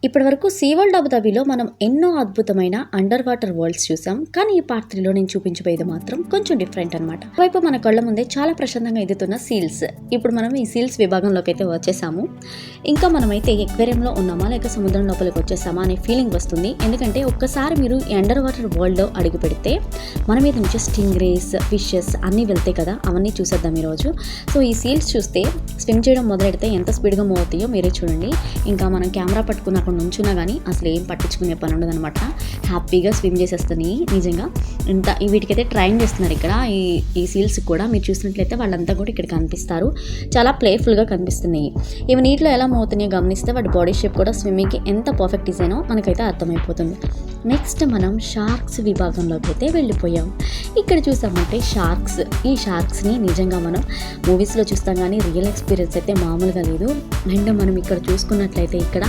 ఇప్పటివరకు see world అబుదాబిలో మనం ఎన్నో అద్భుతమైన అండర్ వాటర్ వరల్డ్స్ చూసాం. కానీ ఈ పార్ట్ 3లో నేను చూపించబోయేది మాత్రం కొంచెం డిఫరెంట్ అనమాట. వైపు మన కళ్ళ ముందే చాలా ప్రశాంతంగా ఎదుగుతున్న సీల్స్. ఇప్పుడు మనం ఈ సీల్స్ విభాగంలోకి అయితే వచ్చేసాము. ఇంకా మనమైతే ఎక్వేరియంలో ఉన్నామా లేక సముద్రం లోపలికి వచ్చేసామా అనే ఫీలింగ్ వస్తుంది. ఎందుకంటే ఒక్కసారి మీరు ఈ అండర్ వాటర్ వరల్డ్లో అడుగు పెడితే మన మీద నుంచి స్టింగ్రేస్, ఫిషెస్ అన్నీ వెళ్తాయి కదా, అవన్నీ చూసేద్దాం ఈరోజు. సో ఈ సీల్స్ చూస్తే స్విమ్ చేయడం మొదలెడితే ఎంత స్పీడ్గా మూవ్ అవుతాయో మీరే చూడండి. ఇంకా మనం కెమెరా పట్టుకున్న అక్కడ నుంచున్నా కానీ అసలు ఏం పట్టించుకునే పని ఉండదు అనమాట. హ్యాపీగా స్విమ్ చేసేస్తున్నాయి. నిజంగా ఇంత వీటికైతే ట్రైన్ చేస్తున్నారు ఇక్కడ. ఈ సీల్స్ కూడా మీరు చూసినట్లయితే వాళ్ళంతా కూడా ఇక్కడ కనిపిస్తారు. చాలా ప్లేఫుల్గా కనిపిస్తున్నాయి. ఇవి నీటిలో ఎలా మూవ్ అవుతున్నాయో గమనిస్తే వాటి బాడీ షేప్ కూడా స్విమ్మింగ్కి ఎంత పర్ఫెక్ట్ డిజైనో మనకైతే అర్థమైపోతుంది. నెక్స్ట్ మనం షార్క్స్ విభాగంలోకి అయితే వెళ్ళిపోయాం. ఇక్కడ చూసామంటే షార్క్స్. ఈ షార్క్స్ని నిజంగా మనం మూవీస్లో చూస్తాం కానీ రియల్ ఎక్స్పీరియన్స్ అయితే మామూలుగా లేదు. అండ్ మనం ఇక్కడ చూసుకున్నట్లయితే ఇక్కడ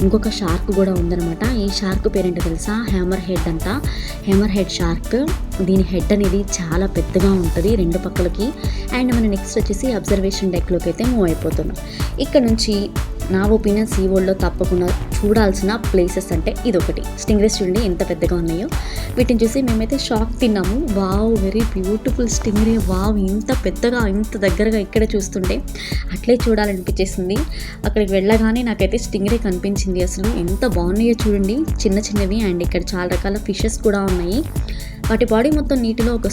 ఇంకొక షార్క్ కూడా ఉందన్నమాట. ఈ షార్క్ పేరేంటో తెలుసా? హ్యామర్ హెడ్ అంట. Hammer head shark. దీని హెడ్ అనేది చాలా పెద్దగా ఉంటుంది రెండు పక్కలకి. అండ్ మనం నెక్స్ట్ వచ్చేసి అబ్జర్వేషన్ డెక్లోకి అయితే మూవ్ అయిపోతున్నాం. ఇక్కడ నుంచి నా ఒపీనియన్ సీ వరల్డ్లో తప్పకుండా చూడాల్సిన ప్లేసెస్ అంటే ఇదొకటి. స్టింగ్రేస్ చూడండి ఎంత పెద్దగా ఉన్నాయో. వీటిని చూసి మేమైతే షాక్ తిన్నాము. Wow, very beautiful Stingray. Wow, ఇంత పెద్దగా ఇంత దగ్గరగా ఇక్కడే చూస్తుంటే అట్లే చూడాలనిపించేసింది. అక్కడికి వెళ్ళగానే నాకైతే స్టింగ్రే కనిపించింది. అసలు ఎంత బాగున్నాయో చూడండి, చిన్న చిన్నవి. అండ్ ఇక్కడ చాలా రకాల ఫిషెస్ కూడా ఉన్నాయి. వాటి బాడీ మొత్తం నీటిలో ఒక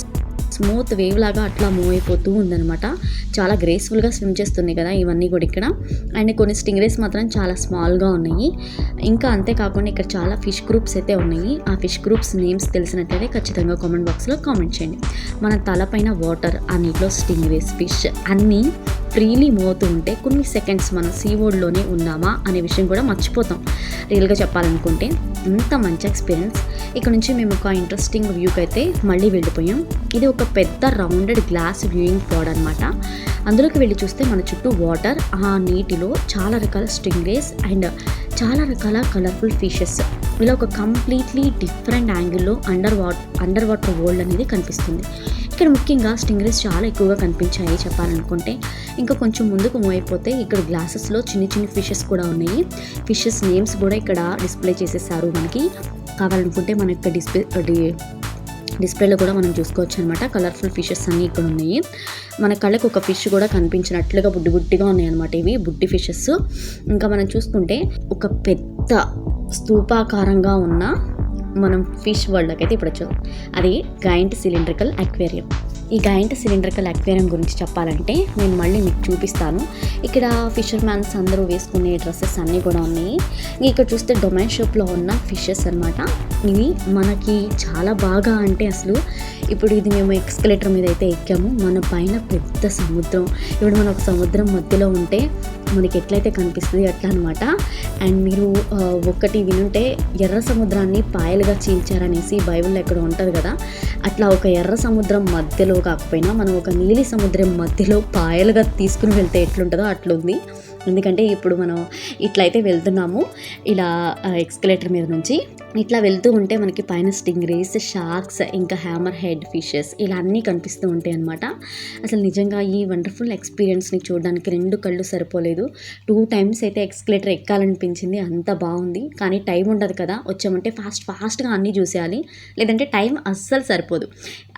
స్మూత్ వేవ్ లాగా అట్లా మూవ్ అయిపోతూ ఉందనమాట. చాలా గ్రేస్ఫుల్గా స్విమ్ చేస్తున్నాయి కదా ఇవన్నీ కూడా ఇక్కడ. అండ్ కొన్ని స్టింగ్రేస్ మాత్రం చాలా స్మాల్గా ఉన్నాయి. ఇంకా అంతేకాకుండా ఇక్కడ చాలా ఫిష్ గ్రూప్స్ అయితే ఉన్నాయి. ఆ ఫిష్ గ్రూప్స్ నేమ్స్ తెలిసినట్లయితే ఖచ్చితంగా కామెంట్ బాక్స్లో కామెంట్ చేయండి. మన తలపైన వాటర్, ఆ నీటిలో స్టింగ్రేస్, ఫిష్ అన్నీ ఫ్రీలీ మూవ్ అవుతూ ఉంటే కొన్ని సెకండ్స్ మనం సీ వరల్డ్లోనే ఉన్నామా అనే విషయం కూడా మర్చిపోతాం రియల్గా చెప్పాలనుకుంటే. ఇంత మంచి ఎక్స్పీరియన్స్. ఇక్కడ నుంచి మేము ఒక ఇంట్రెస్టింగ్ వ్యూకి అయితే మళ్ళీ వెళ్ళిపోయాం. ఇది ఒక పెద్ద రౌండెడ్ గ్లాస్ వ్యూయింగ్ పాడ్ అనమాట. అందులోకి వెళ్ళి చూస్తే మన చుట్టూ వాటర్, ఆ నీటిలో చాలా రకాల స్టింగ్రేస్ అండ్ చాలా రకాల కలర్ఫుల్ ఫిషెస్. ఇలా ఒక కంప్లీట్లీ డిఫరెంట్ యాంగిల్లో అండర్ వాటర్ వరల్డ్ అనేది కనిపిస్తుంది. ఇక్కడ ముఖ్యంగా స్టింగ్రేస్ చాలా ఎక్కువగా కనిపించాయి చెప్పాలనుకుంటే. ఇంకా కొంచెం ముందుకు మూవ్ అయిపోతే ఇక్కడ గ్లాసెస్లో చిన్న చిన్న ఫిషెస్ కూడా ఉన్నాయి. ఫిషెస్ నేమ్స్ కూడా ఇక్కడ డిస్ప్లే చేసేసారు. మనకి కావాలనుకుంటే మన యొక్క డిస్ప్లేలో కూడా మనం చూసుకోవచ్చు అనమాట. కలర్ఫుల్ ఫిషెస్ అన్నీ ఇక్కడ ఉన్నాయి. మన కళ్ళకు ఒక ఫిష్ కూడా కనిపించినట్లుగా బుడ్డిగా ఉన్నాయి అనమాట. ఇవి బుడ్డి ఫిషెస్. ఇంకా మనం చూసుకుంటే ఒక పెద్ద స్తూపాకారంగా ఉన్న మనం ఫిష్ వరల్డ్కి అయితే ఇప్పుడు వచ్చాం. అది గైంట్ సిలిండ్రికల్ అక్వేరియం. ఈ గైంట్ సిలిండ్రికల్ అక్వేరియం గురించి చెప్పాలంటే నేను మళ్ళీ మీకు చూపిస్తాను. ఇక్కడ ఫిషర్ మ్యాన్స్ అందరూ వేసుకునే డ్రెస్సెస్ అన్నీ కూడా ఉన్నాయి. ఇక్కడ చూస్తే డొమైన్ షాప్లో ఉన్న ఫిషెస్ అనమాట. ఇవి మనకి చాలా బాగా అంటే అసలు ఇప్పుడు ఇది మేము ఎక్స్కలేటర్ మీద అయితే ఎక్కాము. మన పైన పెద్ద సముద్రం. ఇప్పుడు మనం ఒక సముద్రం మధ్యలో ఉంటే మనకి ఎట్లయితే కనిపిస్తుంది అట్లా అనమాట. అండ్ మీరు ఒక్కటి వినుంటే ఎర్ర సముద్రాన్ని పాయలుగా చీల్చారనేసి బైబిల్లో ఎక్కడ ఉంటుంది కదా, అట్లా ఒక ఎర్ర సముద్రం మధ్యలో కాకపోయినా మనం ఒక నీలి సముద్రం మధ్యలో పాయలుగా తీసుకుని వెళ్తే ఎట్లుంటుందో అట్లుంది. ఎందుకంటే ఇప్పుడు మనం ఇట్లయితే వెళ్తున్నాము ఇలా ఎక్స్కలేటర్ మీద నుంచి. ఇట్లా వెళ్తూ ఉంటే మనకి పైన స్టింగ్రేస్, షార్క్స్, ఇంకా హ్యామర్ హెడ్ ఫిషెస్ ఇలా అన్నీ కనిపిస్తూ ఉంటాయి అనమాట. అసలు నిజంగా ఈ వండర్ఫుల్ ఎక్స్పీరియన్స్ని చూడడానికి 2 కళ్ళు సరిపోలేదు. 2 టైమ్స్ అయితే ఎక్స్కలేటర్ ఎక్కాలనిపించింది. అంత బాగుంది. కానీ టైం ఉండదు కదా, వచ్చామంటే ఫాస్ట్గా అన్నీ చూసేయాలి, లేదంటే టైం అస్సలు సరిపోదు.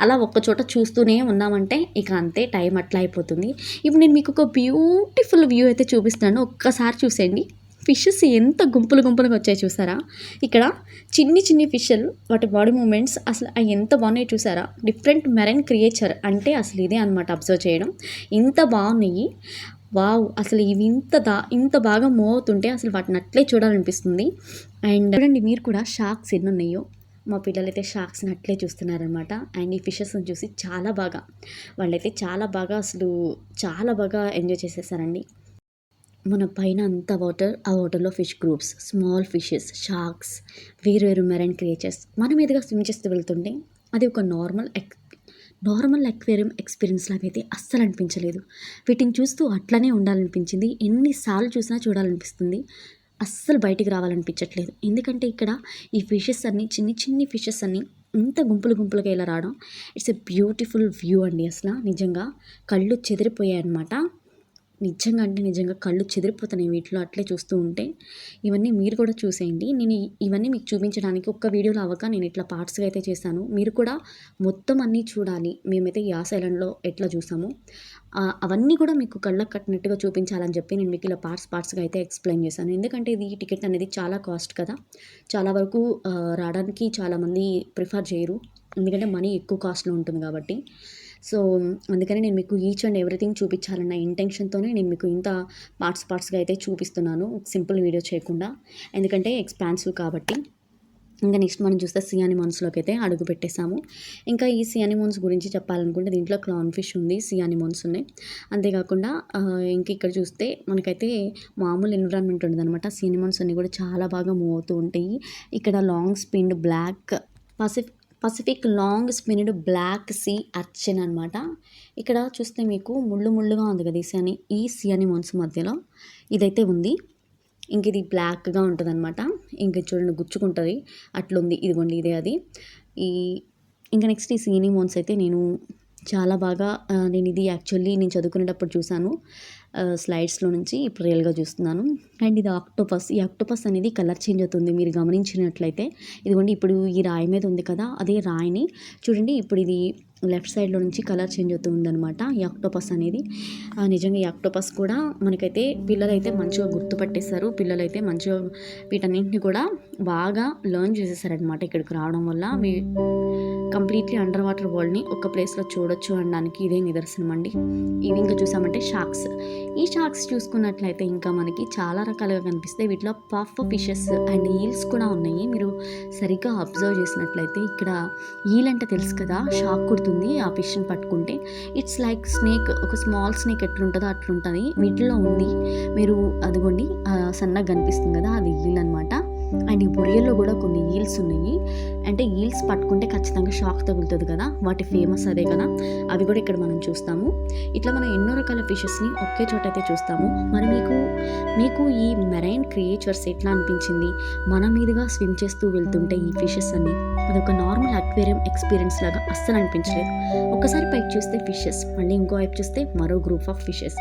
అలా ఒక్కచోట చూస్తూనే ఉన్నామంటే ఇక అంతే, టైం అట్లా అయిపోతుంది. ఇప్పుడు నేను మీకు ఒక బ్యూటిఫుల్ వ్యూ అయితే చూపిస్తాను. ఒక్కసారి చూసేయండి. ఫిషెస్ ఎంత గుంపులుగా వచ్చాయి చూసారా? ఇక్కడ చిన్ని ఫిషెలు, వాటి బాడీ మూమెంట్స్ అసలు అవి ఎంత బాగున్నాయి చూసారా? డిఫరెంట్ మెరైన్ క్రియేచర్ అంటే అసలు ఇదే అనమాట అబ్జర్వ్ చేయడం. ఇంత బాగున్నాయి. వావ్, అసలు ఇవి ఇంత బాగా మూవ్ అవుతుంటే అసలు వాటిని అట్లే చూడాలనిపిస్తుంది. అండ్ చూడండి మీరు కూడా షార్క్స్ ఎన్ని ఉన్నాయో. మా పిల్లలైతే షార్క్స్ని అట్లే చూస్తున్నారనమాట. అండ్ ఈ ఫిషెస్ని చూసి వాళ్ళైతే చాలా బాగా ఎంజాయ్ చేసేసారండి. మన పైన అంత వాటర్, ఆ వాటర్లో fish groups, small fishes, sharks, వేరు మెరైన్ క్రియేచర్స్ మన మీదుగా స్విమ్ చేస్తూ వెళ్తుంటే అది ఒక నార్మల్ అక్వేరియం ఎక్స్పీరియన్స్ లాగా అయితే అస్సలు అనిపించలేదు. వీటిని చూస్తూ అట్లనే ఉండాలనిపించింది. ఎన్నిసార్లు చూసినా చూడాలనిపిస్తుంది. అస్సలు బయటికి రావాలనిపించట్లేదు. ఎందుకంటే ఇక్కడ ఈ ఫిషెస్ అన్నీ చిన్ని ఫిషెస్ అన్నీ ఇంత గుంపులుగా ఇలా రావడం, ఇట్స్ ఎ బ్యూటిఫుల్ వ్యూ అండి. అసలు నిజంగా కళ్ళు చెదిరిపోయాయి అన్నమాట. నిజంగా అంటే నిజంగా కళ్ళు చెదిరిపోతున్నాయి వీటిలో అట్లే చూస్తూ ఉంటే. ఇవన్నీ మీరు కూడా చూసేయండి. నేను ఇవన్నీ మీకు చూపించడానికి ఒక్క వీడియోలో అవ్వక నేను ఇట్లా పార్ట్స్‌గా అయితే చేశాను. మీరు కూడా మొత్తం అన్నీ చూడాలి. మేమైతే యాస్ ఐలాండ్‌లో ఎట్లా చూసామో అవన్నీ కూడా మీకు కళ్ళకి కట్టినట్టుగా చూపించాలని చెప్పి నేను మీకు ఇలా పార్ట్స్‌గా అయితే ఎక్స్‌ప్లెయిన్ చేశాను. ఎందుకంటే ఇది టికెట్ అనేది చాలా కాస్ట్ కదా! చాలా వరకు రావడానికి చాలామంది ప్రిఫర్ చేయరు. ఎందుకంటే మనీ ఎక్కువ కాస్ట్‌లో ఉంటుంది కాబట్టి. సో, అందుకని నేను మీకు ఈచ్ అండ్ ఎవ్రీథింగ్ చూపించాలన్న ఇంటెన్షన్‌తోనే నేను మీకు ఇంత పార్ట్స్‌గా అయితే చూపిస్తున్నాను. సింపుల్ వీడియో చేయకుండా. ఎందుకంటే ఎక్స్‌పాన్సివ్ కాబట్టి. ఇంకా నెక్స్ట్ మనం చూస్తే సీ అనిమోన్స్‌లోకి అయితే అడుగు పెట్టేసాము. ఇంకా ఈ సీ అనిమోన్స్ గురించి చెప్పాలనుకుంటే దీంట్లో క్లౌన్ ఫిష్ ఉంది, సీ అనిమోన్స్ ఉన్నాయి. అంతేకాకుండా ఇంక ఇక్కడ చూస్తే మనకైతే మామూలు ఎన్విరాన్మెంట్ ఉండదనమాట. సీ అనిమోన్స్ అన్నీ కూడా చాలా బాగా మూవ్ అవుతూ ఉంటాయి. ఇక్కడ long spined black Pacific long spined black sea urchin అనమాట. ఇక్కడ చూస్తే మీకు ముళ్ళుగా ఉంది కదా ఈ సీ అనిమోన్స్ మధ్యలో ఇదైతే ఉంది. ఇంక ఇది బ్లాక్గా ఉంటుంది అనమాట. ఇంక చూడండి గుచ్చుకుంటుంది అట్లుంది. ఇదిగోండి ఇదే అది. ఇంకా నెక్స్ట్ ఈ సీ అనిమోన్స్ అయితే నేను చాలా బాగా నేను ఇది యాక్చువల్లీ నేను చదువుకునేటప్పుడు చూశాను స్లైడ్స్లో నుంచి. ఇప్పుడు రియల్గా చూస్తున్నాను. అండ్ ఇది ఆక్టోపస్. ఈ ఆక్టోపస్ అనేది కలర్ చేంజ్ అవుతుంది మీరు గమనించినట్లయితే. ఇదిగోండి ఇప్పుడు ఈ రాయి మీద ఉంది కదా, అదే రాయిని చూడండి ఇప్పుడు ఇది లెఫ్ట్ సైడ్లో నుంచి కలర్ చేంజ్ అవుతూ ఉందన్నమాట ఈ ఆక్టోపస్ అనేది. నిజంగా ఈ ఆక్టోపస్ కూడా మనకైతే పిల్లలైతే మంచిగా గుర్తుపట్టేశారు. పిల్లలైతే మంచిగా వీటన్నింటిని కూడా బాగా లెర్న్ చేసేసారనమాట ఇక్కడికి రావడం వల్ల. కంప్లీట్లీ అండర్ వాటర్ వరల్డ్ని ఒక ప్లేస్లో చూడొచ్చు అనడానికి ఇదే నిదర్శనం అండి. ఇవి ఇంకా చూసామంటే షార్క్స్. ఈ షార్క్స్ చూసుకున్నట్లయితే ఇంకా మనకి చాలా రకాలుగా కనిపిస్తాయి. వీటిలో పఫ్ ఫిషెస్ అండ్ ఈల్స్ కూడా ఉన్నాయి. మీరు సరిగ్గా అబ్జర్వ్ చేసినట్లయితే ఇక్కడ ఈల్ అంటే తెలుసు కదా, షాక్ కుడుతుంది ఆ ఫిష్ని పట్టుకుంటే. ఇట్స్ లైక్ స్నేక్, ఒక స్మాల్ స్నేక్ ఎట్లుంటుందో అట్లుంటుంది. వీటిలో ఉంది మీరు అదిగోండి సన్నగా కనిపిస్తుంది కదా, అది ఈల్ అనమాట. అండ్ ఈ బొరియల్లో కూడా కొన్ని ఈల్స్ ఉన్నాయి. అంటే ఈల్స్ పట్టుకుంటే ఖచ్చితంగా షాక్ తగులుతుంది కదా, వాటి ఫేమస్ అదే కదా. అవి కూడా ఇక్కడ మనం చూస్తాము. ఇట్లా మనం ఎన్నో రకాల ఫిషెస్ని ఒకే చోట అయితే చూస్తాము. మరి మీకు ఈ మెరైన్ క్రియేచర్స్ ఎట్లా అనిపించింది? మన మీదుగా స్విమ్ చేస్తూ వెళ్తుంటే ఈ ఫిషెస్ అన్ని అదొక నార్మల్ అక్వేరియం ఎక్స్పీరియన్స్ లాగా అస్సలు అనిపించలేదు. ఒకసారి పైకి చూస్తే ఫిషెస్, మళ్ళీ ఇంకో వైపు చూస్తే మరో గ్రూప్ ఆఫ్ ఫిషెస్,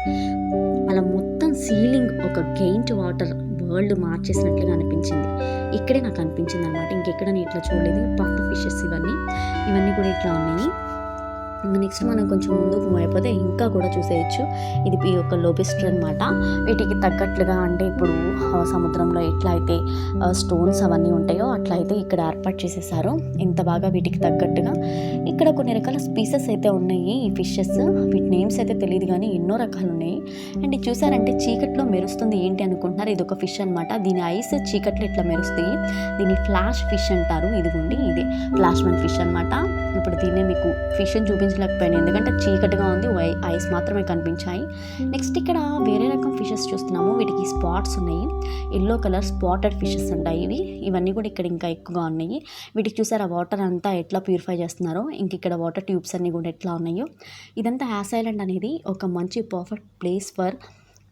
అలా మొత్తం సీలింగ్ ఒక గెయింట్ వాటర్ వరల్డ్ మార్చేసినట్లుగా అనిపించింది. ఇక్కడే నాకు అనిపించింది అనమాట. ఇంకెక్కడ నేను ఇట్లా చూడలేదు. పఫ్ ఫిషెస్ ఇవన్నీ కూడా ఇట్లా ఉన్నాయి. నెక్స్ట్ మనం కొంచెం ముందుకు మూవ్ అయిపోతే ఇంకా కూడా చూసేయచ్చు. ఇది ఈ యొక్క లోబిస్టర్ అనమాట. వీటికి తగ్గట్లుగా అంటే ఇప్పుడు సముద్రంలో ఎట్లా అయితే స్టోన్స్ అవన్నీ ఉంటాయో అట్లా అయితే ఇక్కడ ఏర్పాటు చేసేసారు. ఇంత బాగా వీటికి తగ్గట్టుగా ఇక్కడ కొన్ని రకాల స్పీసెస్ అయితే ఉన్నాయి. ఈ ఫిషెస్ వీటి నేమ్స్ అయితే తెలియదు కానీ ఎన్నో రకాలు ఉన్నాయి. అండ్ చూసారంటే చీకట్లో మెరుస్తుంది ఏంటి అనుకుంటున్నారు, ఇది ఒక ఫిష్ అనమాట. దీని ఐస్ చీకట్లో ఇట్లా మెరుస్తాయి. దీన్ని ఫ్లాష్ ఫిష్ అంటారు. ఇదిగోండి ఇదే ఫ్లాష్ మ్యాన్ ఫిష్ అనమాట. ఇప్పుడు దీన్నే మీకు ఫిష్ అని చూపించలేకపోయాను ఎందుకంటే చీకటిగా ఉంది, ఐస్ మాత్రమే కనిపించాయి. నెక్స్ట్ ఇక్కడ వేరే రకం ఫిషెస్ చూస్తున్నాము. వీటికి స్పాట్స్ ఉన్నాయి, ఎల్లో కలర్ స్పాటెడ్ ఫిషెస్ ఉంటాయి. ఇవన్నీ కూడా ఇక్కడ ఇంకా ఎక్కువగా ఉన్నాయి. వీటికి చూసారా వాటర్ అంతా ఎట్లా ప్యూరిఫై చేస్తున్నారో, ఇంక ఇక్కడ వాటర్ ట్యూబ్స్ అన్నీ కూడా ఎట్లా ఉన్నాయో. ఇదంతా యాస్ ఐలాండ్ అనేది ఒక మంచి perfect place for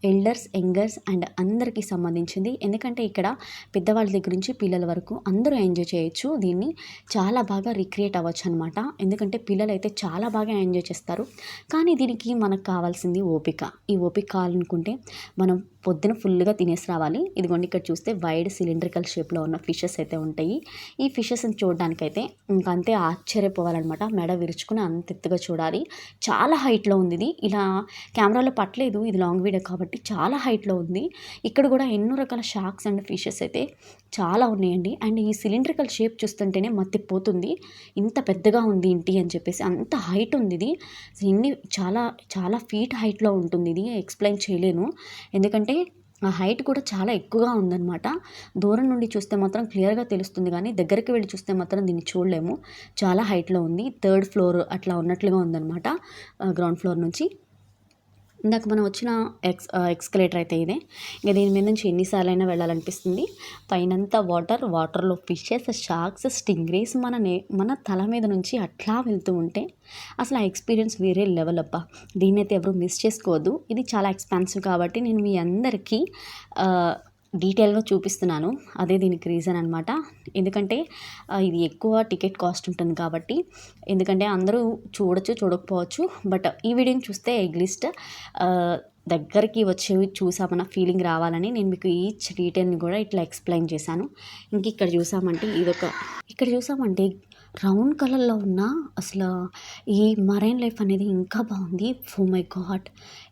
elders, youngers and అందరికీ సంబంధించింది. ఎందుకంటే ఇక్కడ పెద్దవాళ్ళ దగ్గర నుంచి పిల్లల వరకు అందరూ ఎంజాయ్ చేయొచ్చు. దీన్ని చాలా బాగా రిక్రియేట్ అవ్వచ్చు అనమాట. ఎందుకంటే పిల్లలు అయితే చాలా బాగా ఎంజాయ్ చేస్తారు. కానీ దీనికి మనకు కావాల్సింది ఓపిక. ఈ ఓపిక కావాలనుకుంటే మనం పొద్దున ఫుల్గా తినేసి రావాలి. ఇదిగోండి ఇక్కడ చూస్తే వైడ్ సిలిండ్రికల్ షేప్లో ఉన్న ఫిషెస్ అయితే ఉంటాయి. ఈ ఫిషెస్ని చూడడానికైతే ఇంకా అంతే ఆశ్చర్యపోవాలన్నమాట. మెడ విరుచుకుని అంత ఎత్తుగా చూడాలి. చాలా హైట్లో ఉంది ఇది. ఇలా కెమెరాలో పట్టలేదు, ఇది లాంగ్ వీడియో కాబట్టి చాలా హైట్లో ఉంది. ఇక్కడ కూడా ఎన్నో రకాల షార్క్స్ అండ్ ఫిషెస్ అయితే చాలా ఉన్నాయండి. అండ్ ఈ సిలిండ్రికల్ షేప్ చూస్తుంటేనే మత్తిపోతుంది, ఇంత పెద్దగా ఉంది ఏంటి అని చెప్పేసి. అంత హైట్ ఉంది ఇది. చాలా చాలా ఫీట్ హైట్లో ఉంటుంది. ఇది ఎక్స్ప్లెయిన్ చేయలేను ఎందుకంటే ఆ హైట్ కూడా చాలా ఎక్కువగా ఉందన్నమాట. దూరం నుండి చూస్తే మాత్రం క్లియర్గా తెలుస్తుంది కానీ దగ్గరికి వెళ్ళి చూస్తే మాత్రం దీన్ని చూడలేము. చాలా హైట్లో ఉంది. 3rd ఫ్లోర్ అట్లా ఉన్నట్లుగా ఉందన్నమాట గ్రౌండ్ ఫ్లోర్ నుంచి. ఇందాక మనం వచ్చిన ఎక్స్కలేటర్ అయితే ఇదే. ఇంకా దీని మీద నుంచి ఎన్నిసార్లైనా వెళ్ళాలనిపిస్తుంది. పైనంతా వాటర్లో ఫిషెస్, షార్క్స్, స్టింగ్రేస్ మన తల మీద నుంచి అట్లా వెళ్తూ ఉంటే అసలు ఆ ఎక్స్పీరియన్స్ వేరే లెవెల్ అబ్బా. దీన్ని అయితే ఎవరు మిస్ చేసుకోవద్దు. ఇది చాలా ఎక్స్పెన్సివ్ కాబట్టి నేను మీ అందరికీ డీటెయిల్గా చూపిస్తున్నాను. అదే దీనికి రీజన్ అనమాట. ఎందుకంటే ఇది ఎక్కువ టికెట్ కాస్ట్ ఉంటుంది కాబట్టి. ఎందుకంటే అందరూ చూడకపోవచ్చు. బట్ ఈ వీడియోని చూస్తే ఎగ్లిస్ట్ దగ్గరికి వచ్చి చూసామన్న ఫీలింగ్ రావాలని నేను మీకు ఈచ్ డీటెయిల్ని కూడా ఇట్లా ఎక్స్ప్లెయిన్ చేశాను. ఇంక ఇక్కడ చూసామంటే రౌండ్ కలర్లో ఉన్న అసలు ఈ మరైన్ లైఫ్ అనేది ఇంకా బాగుంది. ఓ మై గాడ్,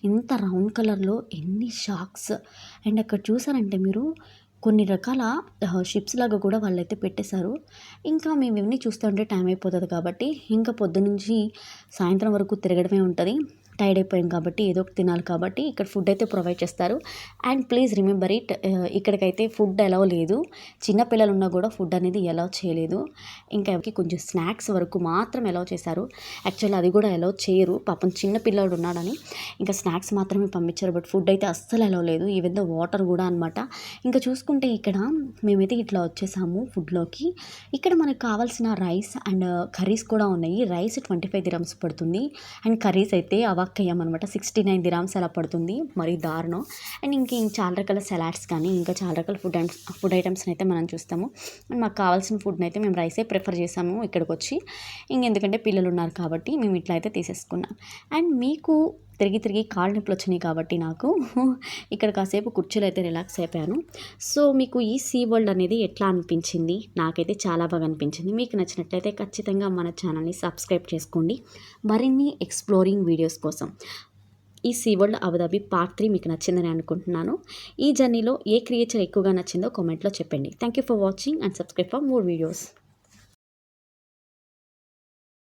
ఇంత రౌండ్ కలర్లో ఎన్ని షార్క్స్. అండ్ అక్కడ చూసారంటే మీరు కొన్ని రకాల షిప్స్ లాగా కూడా వాళ్ళైతే పెట్టేశారు. ఇంకా మేము ఇవన్నీ చూస్తుంటే టైం అయిపోతుంది కాబట్టి ఇంకా పొద్దునుంచి సాయంత్రం వరకు తిరగడమే ఉంటుంది. టైర్డ్ అయిపోయాం కాబట్టి ఏదో ఒకటి తినాలి కాబట్టి ఇక్కడ ఫుడ్ అయితే ప్రొవైడ్ చేస్తారు. అండ్ ప్లీజ్ రిమెంబర్ ఇట్, ఇక్కడికైతే ఫుడ్ అలౌ లేదు. చిన్నపిల్లలు ఉన్నా కూడా ఫుడ్ అనేది అలౌ చేయలేదు. ఇంకా కొంచెం స్నాక్స్ వరకు మాత్రం అలౌ చేశారు. యాక్చువల్లీ అది కూడా అలౌ చేయరు, పాపం చిన్నపిల్లడు ఉన్నాడని ఇంకా స్నాక్స్ మాత్రమే పంపించారు. బట్ ఫుడ్ అయితే అస్సలు అలౌ లేదు, ఈవెన్ ద వాటర్ కూడా అనమాట. ఇంకా చూసుకుంటే ఇక్కడ మేమైతే ఇట్లా వచ్చేసాము ఫుడ్లోకి. ఇక్కడ మనకు కావాల్సిన రైస్ అండ్ కర్రీస్ కూడా ఉన్నాయి. రైస్ 25 dirhams పడుతుంది అండ్ కర్రీస్ అయితే అయ్యామన్నమాట 69 dirhams అలా పడుతుంది. మరి దారుణం. అండ్ చాలా రకాల సలాడ్స్ కానీ ఇంకా చాలా రకాల ఫుడ్ ఐటమ్స్ని అయితే మనం చూస్తాము. అండ్ మాకు కావాల్సిన ఫుడ్ని అయితే మేము రైసే ప్రిఫర్ చేసాము ఇక్కడికి వచ్చి. ఎందుకంటే పిల్లలు ఉన్నారు కాబట్టి మేము ఇట్లా అయితే తీసేసుకున్నాం. అండ్ మీకు తిరిగి కాళ్ళ నొప్పులు వచ్చినాయి కాబట్టి నాకు ఇక్కడ కాసేపు కుర్చీలో అయితే రిలాక్స్ అయిపోయాను. సో మీకు ఈ సీ వరల్డ్ అనేది ఎట్లా అనిపించింది? నాకైతే చాలా బాగా అనిపించింది. మీకు నచ్చినట్లయితే ఖచ్చితంగా మన ఛానల్ని సబ్స్క్రైబ్ చేసుకోండి మరిన్ని ఎక్స్ప్లోరింగ్ వీడియోస్ కోసం. ఈ సీ వరల్డ్ అబుదాబి పార్ట్ 3 మీకు నచ్చిందని అనుకుంటున్నాను. ఈ జర్నీలో ఏ క్రియేచర్ ఎక్కువగా నచ్చిందో కామెంట్లో చెప్పండి. Thank you for watching and subscribe for more videos.